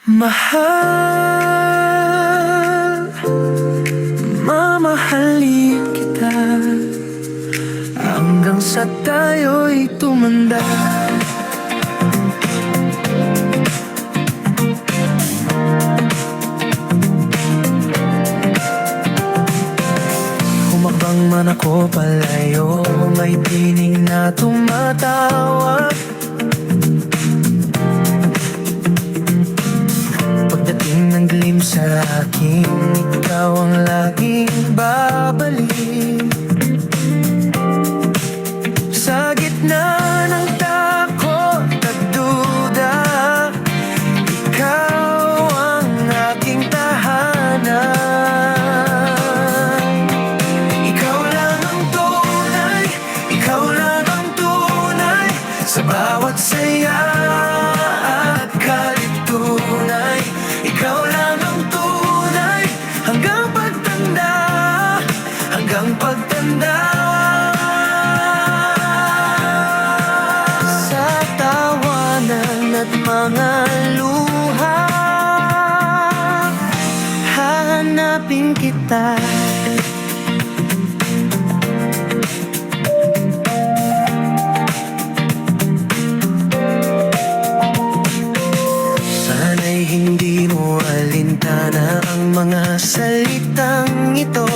Mahal, mamahalin kita hanggang sa tayo'y tumanda. Humakbang man ako palayo, may tinig na tumatawag. Pagdating ng dilim sa akin, ikaw ang laging babalik. Sa gitna ng takot at duda, ikaw ang aking tahanan. Ikaw lang ang tunay, ikaw lang ang tunay, sa bawat saya at kalitunay. Ikaw lang ang tunay, hanggang pagtanda, hanggang pagtanda. Sa tawanan at mga luha, hahanapin kita. Sana'y hindi mo alintana ang mga salitang ito.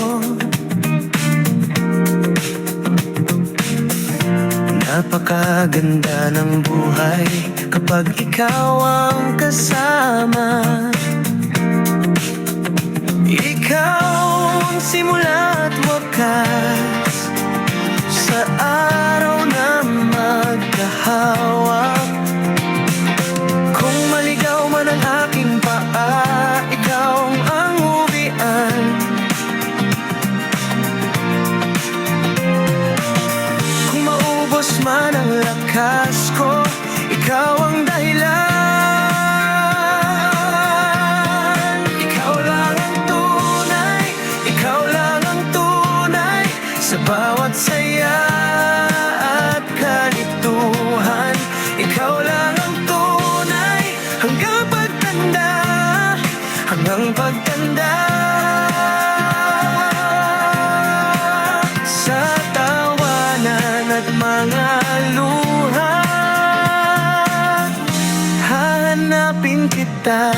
Napakaganda ng buhay kapag ikaw ang kasama. Ikaw ang simula at wakas sa araw na magkahawak. Kung maligaw man ang aking paa, ikaw ang uwian. Kung maubos man ang lakas ko, ikaw ang dahilan. Ikaw lang ang tunay, ikaw lang ang tunay, sa bawat saya at kalituhan. Ikaw lang ang tunay, hanggang pagtanda, hanggang pagtanda. Sa tawanan at mga luha, hahanapin kita.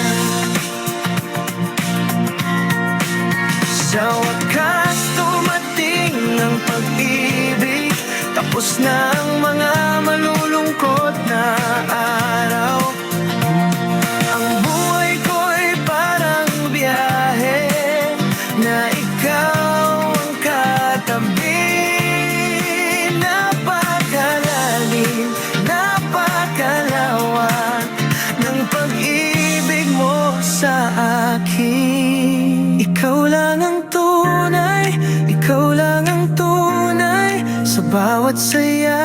Sa wakas dumating ang pag-ibig, tapos na ang mga malulungkot na araw. Ang buhay ko'y parang biyahe na ikaw ang katabi. Napakalalim, napakalawak ng pag-ibig mo sa akin. Ikaw lang ang tunay, ikaw lang ang tunay, sa bawat saya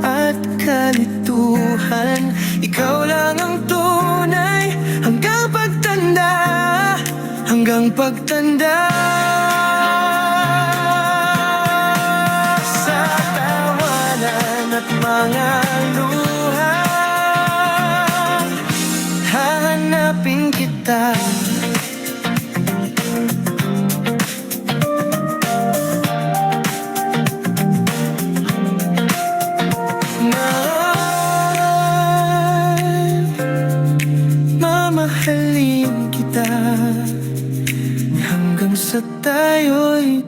at kalituhan. Ikaw lang ang tunay, hanggang pagtanda, hanggang pagtanda. Sa tawanan at mga luha, hahanapin kita. Mamahalin kita hanggang sa tayo'y